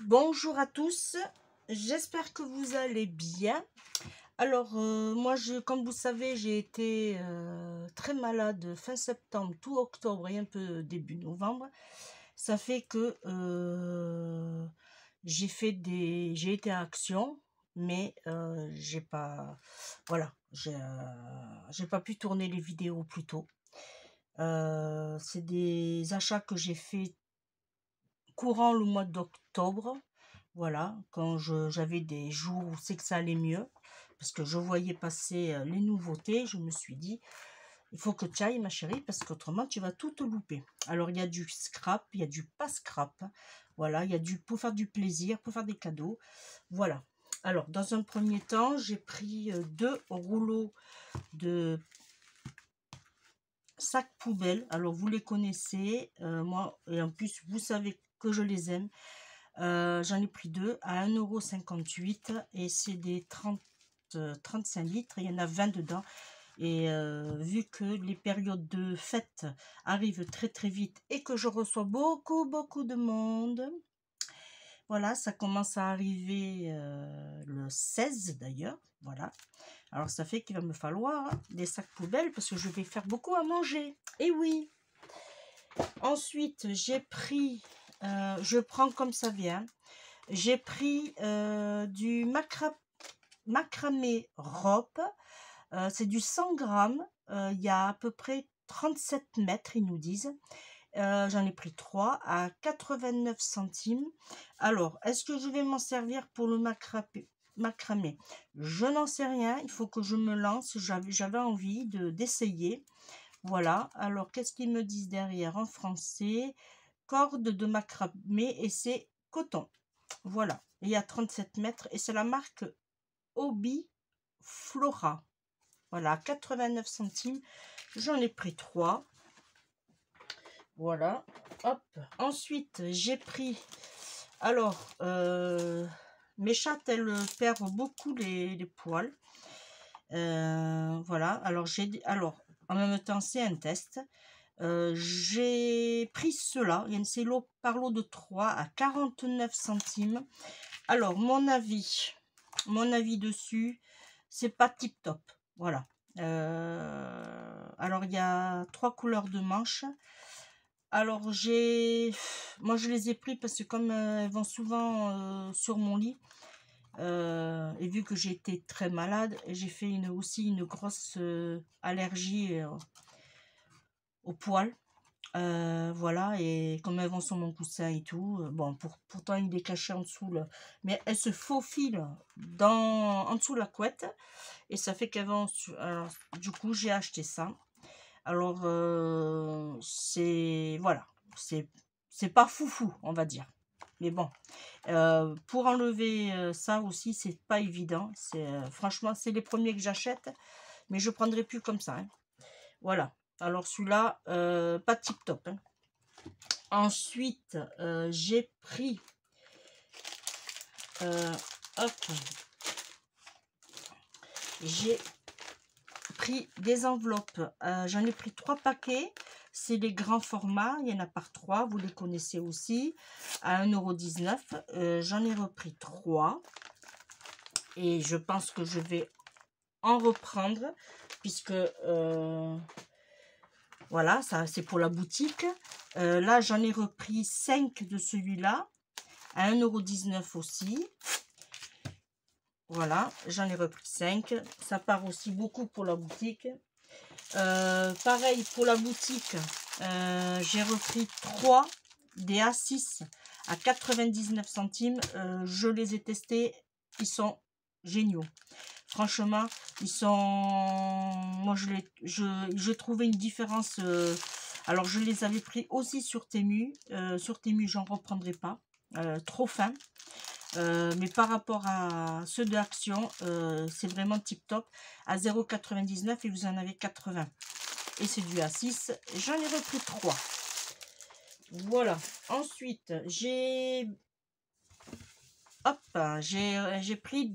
Bonjour à tous, j'espère que vous allez bien. Alors, moi, comme vous savez, j'ai été très malade fin septembre, tout octobre et un peu début novembre. Ça fait que j'ai été à Action, mais voilà, j'ai pas pu tourner les vidéos plus tôt. C'est des achats que j'ai fait courant le mois d'octobre. Voilà, quand j'avais des jours où c'est que ça allait mieux, parce que je voyais passer les nouveautés, je me suis dit, il faut que tu ailles, ma chérie, parce qu'autrement, tu vas tout te louper. Alors, il y a du scrap, il y a du pas scrap. Voilà, il y a pour faire du plaisir, pour faire des cadeaux. Voilà. Alors, dans un premier temps, j'ai pris 2 rouleaux de sacs poubelles. Alors, vous les connaissez, moi, et en plus, vous savez que je les aime. J'en ai pris 2 à 1,58 € et c'est des 35 litres. Il y en a 20 dedans. Et vu que les périodes de fête arrivent très très vite et que je reçois beaucoup de monde, voilà, ça commence à arriver le 16 d'ailleurs. Voilà. Alors ça fait qu'il va me falloir des sacs poubelles parce que je vais faire beaucoup à manger. Et oui. Ensuite, j'ai pris, je prends comme ça vient. J'ai pris du macramé rope. C'est du 100 grammes. Il y a à peu près 37 mètres, ils nous disent. J'en ai pris 3 à 89 centimes. Alors, est-ce que je vais m'en servir pour le macramé? Je n'en sais rien. Il faut que je me lance. J'avais envie d'essayer. Voilà. Alors, qu'est-ce qu'ils me disent derrière en français? Corde de macramé et c'est coton. Voilà, il y a 37 mètres et c'est la marque Obi Flora. Voilà, 89 centimes. J'en ai pris 3. Voilà, hop. Ensuite, j'ai pris... Alors, mes chattes, elles perdent beaucoup les poils. Voilà, alors, en même temps, c'est un test. J'ai pris cela, c'est l'eau par lot de 3 à 49 centimes. Alors, mon avis dessus, c'est pas tip top. Voilà. Alors, il y a 3 couleurs de manches. Alors, moi, je les ai pris parce que comme elles vont souvent sur mon lit, et vu que j'ai été très malade, j'ai fait aussi une grosse allergie aux poils. Voilà, et comme elles vont sur mon coussin et tout, bon, pourtant il est caché en dessous, là, mais elles se faufilent en dessous de la couette, et ça fait qu'elles vont alors, du coup, j'ai acheté ça. Alors, voilà, c'est pas foufou, on va dire. Mais bon, pour enlever ça aussi, c'est pas évident. Franchement, c'est les premiers que j'achète, mais je prendrai plus comme ça, hein. Voilà. Alors celui-là, pas tip top, hein. Ensuite, j'ai pris, hop, j'ai pris des enveloppes. J'en ai pris 3 paquets. C'est les grands formats. Il y en a par 3. Vous les connaissez aussi. À 1,19 €. J'en ai repris 3. Et je pense que je vais en reprendre. Puisque, voilà, ça c'est pour la boutique. Là, j'en ai repris 5 de celui-là. À 1,19 € aussi. Voilà, j'en ai repris 5. Ça part aussi beaucoup pour la boutique. Pareil pour la boutique, j'ai repris 3 des A6 à 99 centimes. Je les ai testés, ils sont géniaux. Franchement, ils sont... Moi, j'ai trouvé une différence. Alors, je les avais pris aussi sur Temu. Sur Temu, j'en reprendrai pas. Trop fin. Mais par rapport à ceux de Action, c'est vraiment tip top. À 0,99 € et vous en avez 80. Et c'est du A6. J'en ai repris 3. Voilà. Ensuite, j'ai pris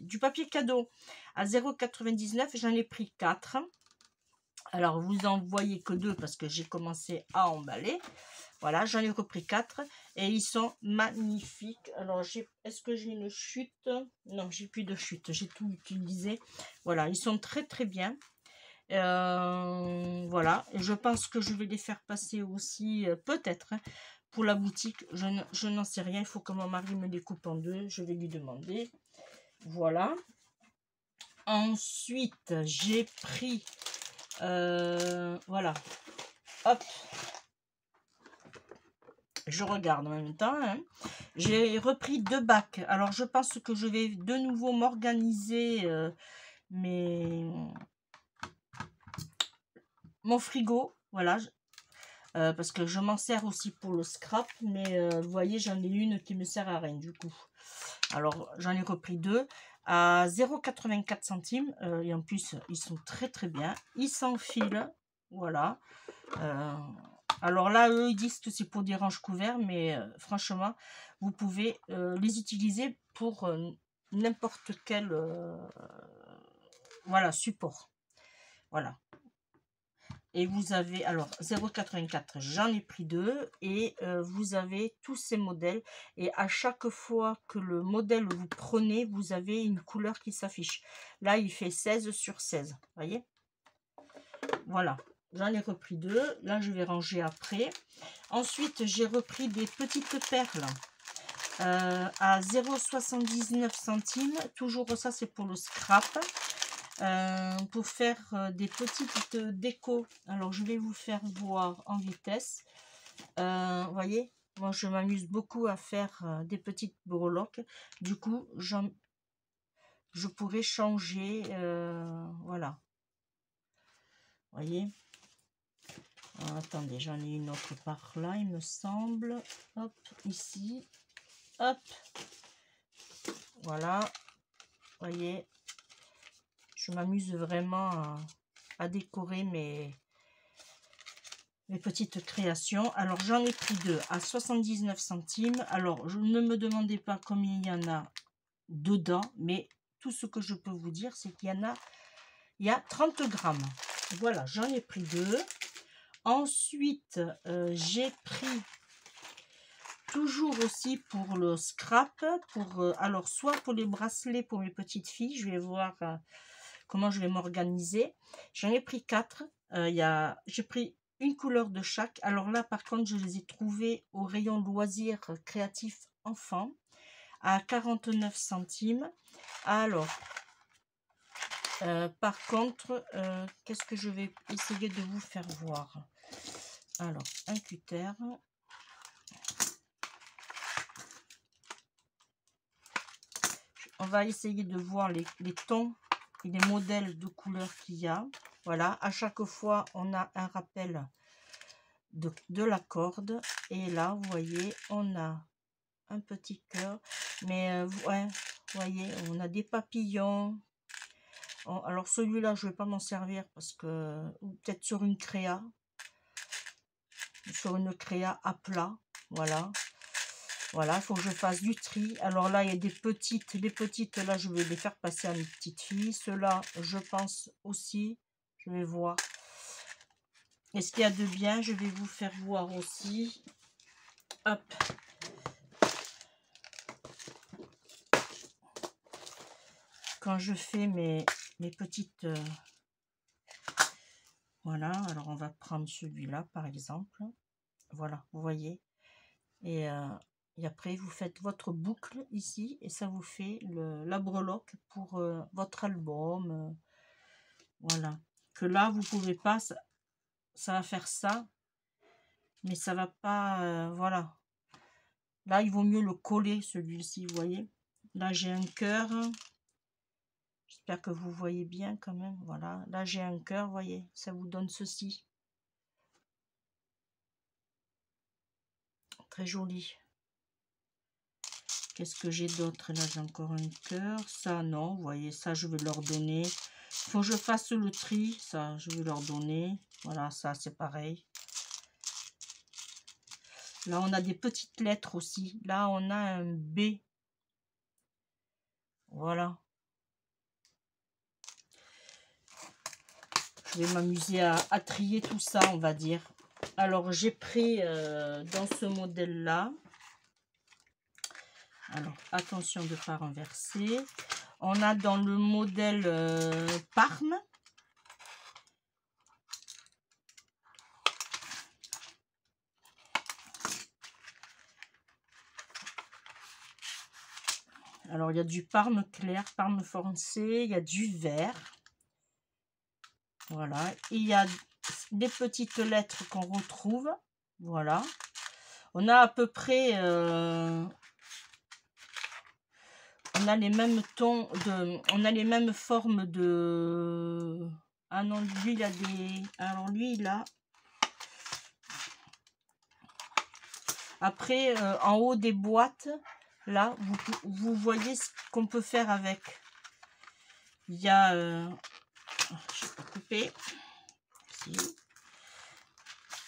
du papier cadeau à 0,99 €. J'en ai pris 4. Alors, vous en voyez que 2 parce que j'ai commencé à emballer. Voilà, j'en ai repris 4 et ils sont magnifiques. Alors, est-ce que j'ai une chute? Non, j'ai plus de chute, j'ai tout utilisé. Voilà, ils sont très très bien. Voilà, et je pense que je vais les faire passer aussi, peut-être, hein, pour la boutique. Je n'en sais rien, il faut que mon mari me les coupe en deux, je vais lui demander. Voilà. Ensuite, j'ai pris, voilà, hop, je regarde en même temps, hein. J'ai repris 2 bacs. Alors, je pense que je vais de nouveau m'organiser mon frigo, voilà, parce que je m'en sers aussi pour le scrap, mais vous voyez, j'en ai une qui me sert à rien du coup. Alors, j'en ai repris 2 à 0,84 centimes, et en plus, ils sont très très bien. Ils s'enfilent, voilà. Alors là, eux, ils disent que c'est pour des ranges couverts, mais franchement, vous pouvez les utiliser pour n'importe quel voilà, support. Voilà. Et vous avez, alors 0,84, j'en ai pris 2 et vous avez tous ces modèles. Et à chaque fois que le modèle vous prenez, vous avez une couleur qui s'affiche. Là, il fait 16 sur 16, voyez. Voilà, j'en ai repris 2. Là, je vais ranger après. Ensuite, j'ai repris des petites perles à 0,79 centimes. Toujours ça, c'est pour le scrap. Pour faire des petites décos. Alors, je vais vous faire voir en vitesse. Vous voyez, moi, je m'amuse beaucoup à faire des petites breloques. Du coup, je pourrais changer. Voilà. Vous voyez. Alors, attendez, j'en ai une autre par là, il me semble. Hop, ici. Hop. Voilà. Vous voyez. Je m'amuse vraiment à décorer mes petites créations. Alors, j'en ai pris 2 à 79 centimes. Alors, je ne me demandez pas combien il y en a dedans, mais tout ce que je peux vous dire, c'est qu'il y a 30 grammes. Voilà, j'en ai pris 2. Ensuite, j'ai pris toujours aussi pour le scrap, alors soit pour les bracelets pour mes petites filles, je vais voir comment je vais m'organiser. J'en ai pris 4. J'ai pris une couleur de chaque. Alors là, par contre, je les ai trouvés au rayon loisirs créatifs enfants à 49 centimes. Alors, par contre, qu'est-ce que je vais essayer de vous faire voir? Alors, un cutter. On va essayer de voir les tons et les modèles de couleurs qu'il y a. Voilà, à chaque fois, on a un rappel de la corde. Et là, vous voyez, on a un petit cœur. Mais, ouais, vous voyez, on a des papillons. Alors, celui-là, je ne vais pas m'en servir parce que... Peut-être sur une créa. Sur une créa à plat. Voilà. Voilà, il faut que je fasse du tri. Alors là, il y a des petites. Les petites, là, je vais les faire passer à mes petites filles. Ceux-là, je pense aussi. Je vais voir. Et ce qu'il y a de bien, je vais vous faire voir aussi. Hop. Quand je fais mes petites... voilà, alors on va prendre celui-là, par exemple. Voilà, vous voyez. Et après, vous faites votre boucle ici. Et ça vous fait la breloque pour votre album. Voilà. Que là, vous pouvez pas... Ça va faire ça. Mais ça va pas... voilà. Là, il vaut mieux le coller, celui-ci, vous voyez. Là, j'ai un cœur. J'espère que vous voyez bien quand même. Voilà. Là, j'ai un cœur, vous voyez. Ça vous donne ceci. Très joli. Qu'est-ce que j'ai d'autre? Là, j'ai encore un cœur. Ça, non. Vous voyez, ça, je vais leur donner. Il faut que je fasse le tri. Ça, je vais leur donner. Voilà, ça, c'est pareil. Là, on a des petites lettres aussi. Là, on a un B. Voilà. Je vais m'amuser à trier tout ça, on va dire. Alors, j'ai pris dans ce modèle-là. Alors, attention de ne pas renverser. On a dans le modèle Parme. Alors, il y a du Parme clair, Parme foncé, il y a du vert. Voilà. Et il y a des petites lettres qu'on retrouve. Voilà. On a à peu près... on a les mêmes tons de... On a les mêmes formes de... Ah non, lui, il a des... Alors, lui, il a... Après, en haut des boîtes, là, vous voyez ce qu'on peut faire avec. Il y a... je vais couper. Ici.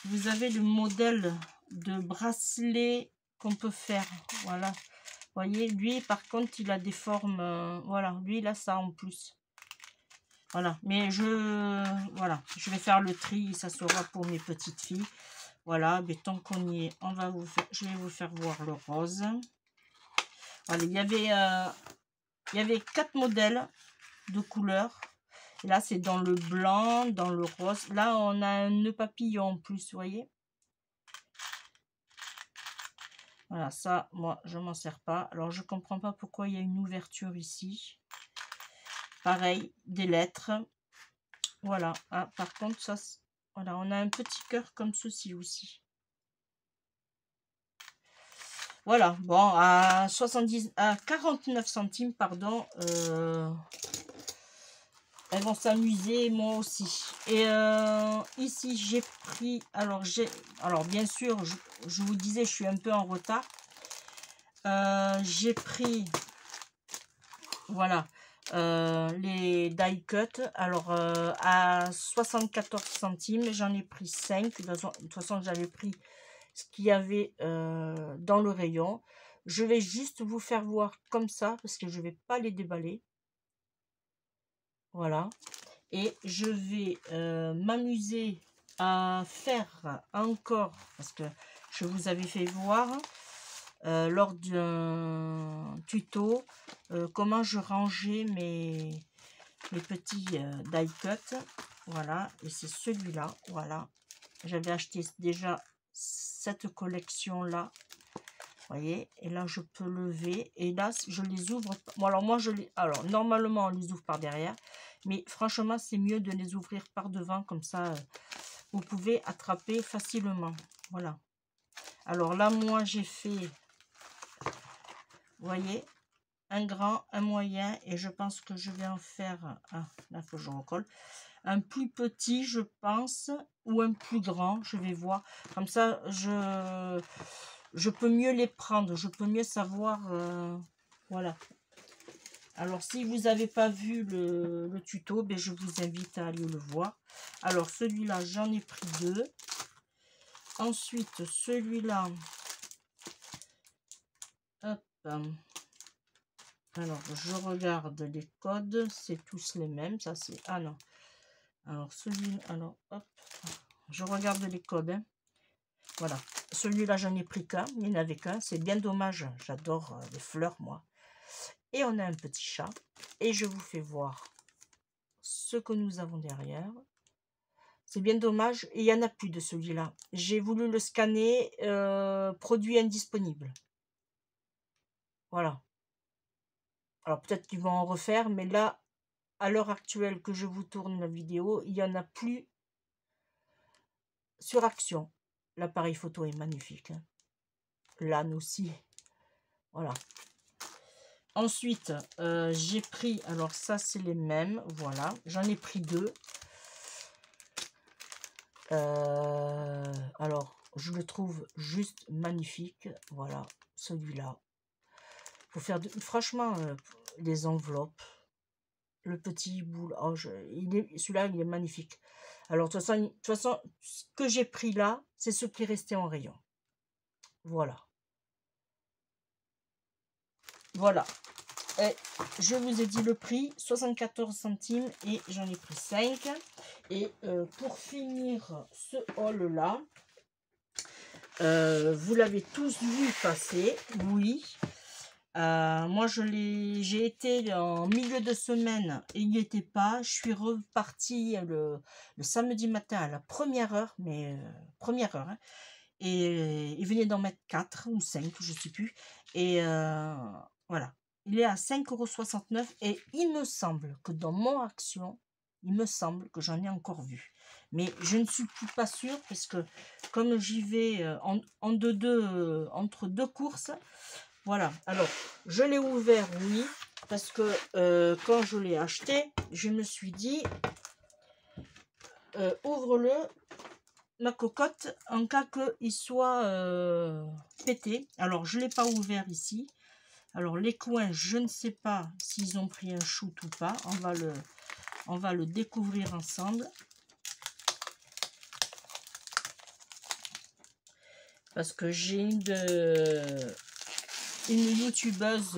Vous avez le modèle de bracelet qu'on peut faire. Voilà. Vous voyez, lui, par contre, il a des formes... voilà, lui, il a ça en plus. Voilà. Mais voilà, je vais faire le tri. Ça sera pour mes petites filles. Voilà, mais tant qu'on y est, je vais vous faire voir le rose. Voilà, il y avait 4 modèles de couleurs. Et là, c'est dans le blanc, dans le rose. Là, on a un nœud papillon en plus, vous voyez. Voilà, ça, moi, je m'en sers pas. Alors, je comprends pas pourquoi il y a une ouverture ici. Pareil, des lettres. Voilà. Ah, par contre, ça, voilà, on a un petit cœur comme ceci aussi. Voilà, bon, à 49 centimes, pardon, elles vont s'amuser, moi aussi. Et ici, j'ai pris, alors bien sûr, je vous disais, je suis un peu en retard. J'ai pris, voilà, les die cut, alors à 74 centimes, j'en ai pris 5. De toute façon, j'avais pris ce qu'il y avait dans le rayon. Je vais juste vous faire voir comme ça, parce que je ne vais pas les déballer. Voilà. Et je vais m'amuser à faire encore, parce que je vous avais fait voir lors d'un tuto comment je rangeais mes petits die cut. Voilà, et c'est celui-là. Voilà, j'avais acheté déjà cette collection là, voyez, et là je peux lever, et là je les ouvre. Bon, alors moi alors normalement on les ouvre par derrière, mais franchement c'est mieux de les ouvrir par devant, comme ça vous pouvez attraper facilement. Voilà, alors là moi j'ai fait, vous voyez, un grand, un moyen, et je pense que je vais en faire là il faut que je recolle un plus petit, je pense, ou un plus grand, je vais voir. Comme ça, je peux mieux les prendre, je peux mieux savoir. Voilà. Alors, si vous n'avez pas vu le tuto, ben, je vous invite à aller le voir. Alors, celui-là, j'en ai pris 2. Ensuite, celui-là. Hop. Alors, je regarde les codes. C'est tous les mêmes. Ça, c'est... Ah non. Alors, alors, hop, je regarde les codes. Hein. Voilà. Celui-là, j'en ai pris qu'un. Il n'y en avait qu'un. C'est bien dommage. J'adore les fleurs, moi. Et on a un petit chat. Et je vous fais voir ce que nous avons derrière. C'est bien dommage. Et il n'y en a plus de celui-là. J'ai voulu le scanner. Produit indisponible. Voilà. Alors, peut-être qu'ils vont en refaire. Mais là, à l'heure actuelle que je vous tourne la vidéo, il n'y en a plus sur Action. L'appareil photo est magnifique. Hein. L'âne aussi. Voilà. Ensuite, j'ai pris... Alors, ça, c'est les mêmes. Voilà. J'en ai pris 2. Alors, je le trouve juste magnifique. Voilà. Celui-là. Faut faire... Franchement, les enveloppes. Le petit boule. Oh, celui-là, il est magnifique. Alors, de toute façon, ce que j'ai pris là, c'est ce qui est resté en rayon. Voilà. Voilà. Et je vous ai dit le prix, 74 centimes, et j'en ai pris 5. Et pour finir ce haul là, Vous l'avez tous vu passer, oui. Moi, j'ai été en milieu de semaine et il n'y était pas. Je suis repartie le samedi matin à la première heure, mais première heure. Hein, et il venait d'en mettre 4 ou 5, je ne sais plus. Et voilà. Il est à 5,69 € et il me semble que dans mon action, il me semble que j'en ai encore vu. Mais je ne suis pas sûre parce que comme j'y vais entre deux courses, voilà. Alors, je l'ai ouvert, oui, parce que quand je l'ai acheté, je me suis dit, ouvre-le, ma cocotte, en cas qu'il soit pété. Alors, je ne l'ai pas ouvert ici. Alors, les coins, je ne sais pas s'ils ont pris un shoot ou pas. On va le découvrir ensemble. Parce que j'ai une youtubeuse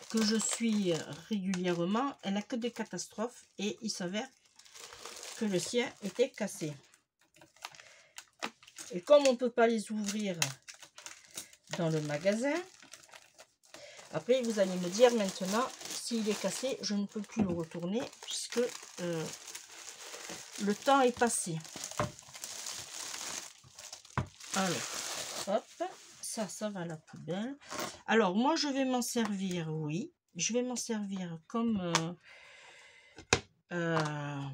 que je suis régulièrement. Elle n'a que des catastrophes. Et il s'avère que le sien était cassé. Et comme on ne peut pas les ouvrir dans le magasin, après vous allez me dire maintenant, s'il est cassé, je ne peux plus le retourner puisque le temps est passé. Alors, hop, ça va à la poubelle. Alors, moi, je vais m'en servir, oui. Je vais m'en servir comme... bon,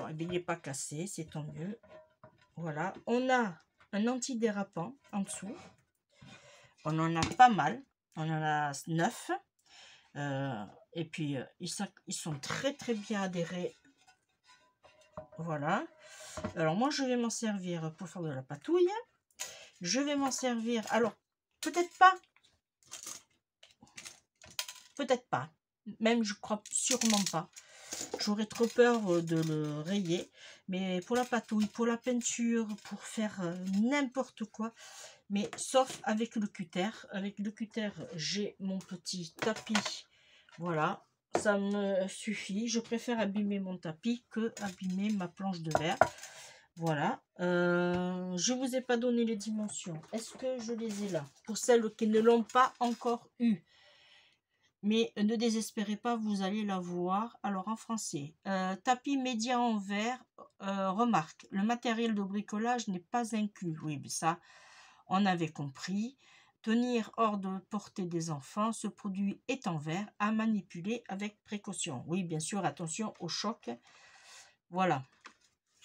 eh bien, il n'est pas cassé, c'est tant mieux. Voilà, on a un antidérapant en dessous. On en a pas mal. On en a 9. Et puis, ils sont très très bien adhérés. Voilà. Alors, moi, je vais m'en servir pour faire de la patouille. Je vais m'en servir. Alors, peut-être pas. Peut-être pas. Même, je crois sûrement pas. J'aurais trop peur de le rayer. Mais pour la patouille, pour la peinture, pour faire n'importe quoi. Mais sauf avec le cutter. Avec le cutter, j'ai mon petit tapis. Voilà. Ça me suffit. Je préfère abîmer mon tapis que abîmer ma planche de verre. Voilà. Je ne vous ai pas donné les dimensions. Est-ce que je les ai là? Pour celles qui ne l'ont pas encore eu. Mais ne désespérez pas, vous allez la voir. Alors en français, tapis média en verre, remarque, le matériel de bricolage n'est pas inclus. Oui, mais ça, on avait compris. Tenir hors de portée des enfants, ce produit est en verre, à manipuler avec précaution. Oui, bien sûr, attention au choc. Voilà,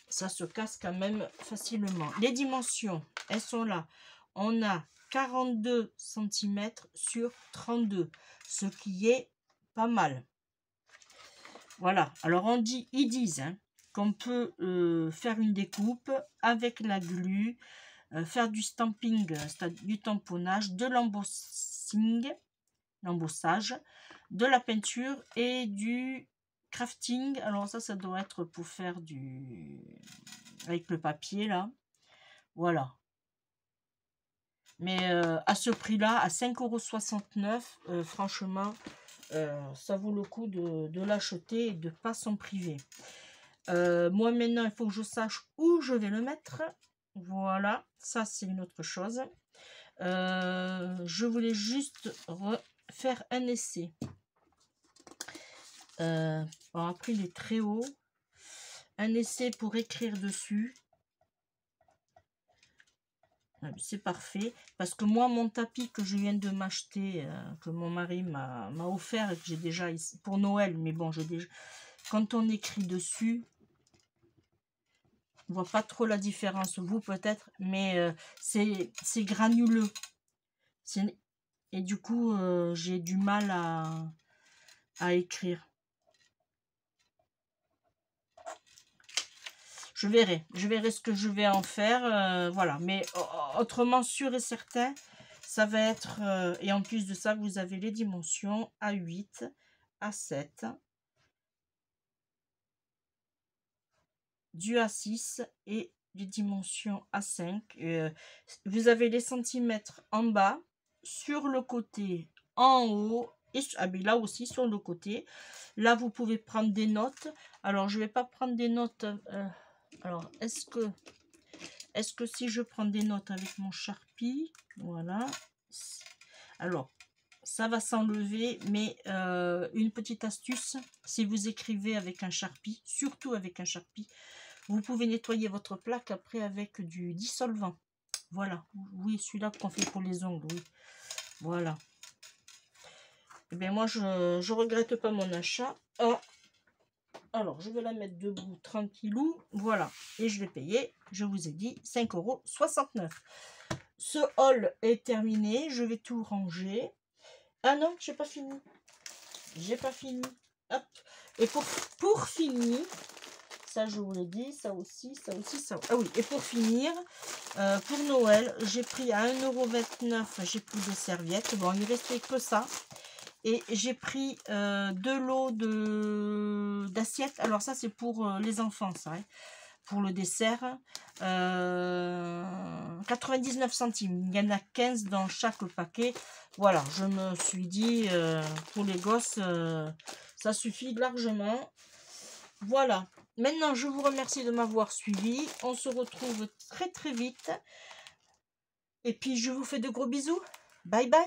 ça se casse quand même facilement. Les dimensions, elles sont là. On a 42 cm sur 32, ce qui est pas mal. Voilà, alors ils disent hein, qu'on peut faire une découpe avec la glu, faire du stamping, du tamponnage, de l'embossage, de la peinture et du crafting. Alors ça doit être pour faire avec le papier là. Voilà. Mais à ce prix-là, à 5,69 €, franchement, ça vaut le coup de l'acheter et de ne pas s'en priver. Moi maintenant, il faut que je sache où je vais le mettre. Voilà, ça c'est une autre chose. Je voulais juste faire un essai. Bon, après il est très haut. Un essai pour écrire dessus. C'est parfait. Parce que moi, mon tapis que je viens de m'acheter, que mon mari m'a offert et que j'ai déjà ici pour Noël, mais bon, quand on écrit dessus, on voit pas trop la différence, vous peut-être, mais c'est granuleux. Et du coup, j'ai du mal à écrire. Je verrai ce que je vais en faire, voilà. Mais autrement, sûr et certain, ça va être... et en plus de ça, vous avez les dimensions A8, A7, du A6 et les dimensions A5. Vous avez les centimètres en bas, sur le côté, en haut, et là aussi sur le côté. Là, vous pouvez prendre des notes. Alors, je ne vais pas prendre des notes... alors, est-ce que Est-ce que si je prends des notes avec mon Sharpie, voilà, alors, ça va s'enlever, mais une petite astuce, si vous écrivez avec un Sharpie, surtout avec un Sharpie, vous pouvez nettoyer votre plaque après avec du dissolvant. Voilà, oui, celui-là qu'on fait pour les ongles, oui. Voilà. Et bien moi, je regrette pas mon achat. Oh. Alors, je vais la mettre debout, tranquillou. Voilà, et je vais payer, je vous ai dit, 5,69 €. Ce haul est terminé, je vais tout ranger. Ah non, j'ai pas fini. J'ai pas fini. Hop. Et pour finir, ça je vous l'ai dit, ça aussi, ça aussi, ça. Ah oui, et pour finir, pour Noël, j'ai pris à 1,29 €, j'ai pris des serviettes. Bon, il restait que ça. Et j'ai pris 2 lots d'assiettes. Alors ça, c'est pour les enfants, ça. Hein. Pour le dessert, 99 centimes. Il y en a 15 dans chaque paquet. Voilà, je me suis dit, pour les gosses, ça suffit largement. Voilà. Maintenant, je vous remercie de m'avoir suivi. On se retrouve très très vite. Et puis, je vous fais de gros bisous. Bye bye.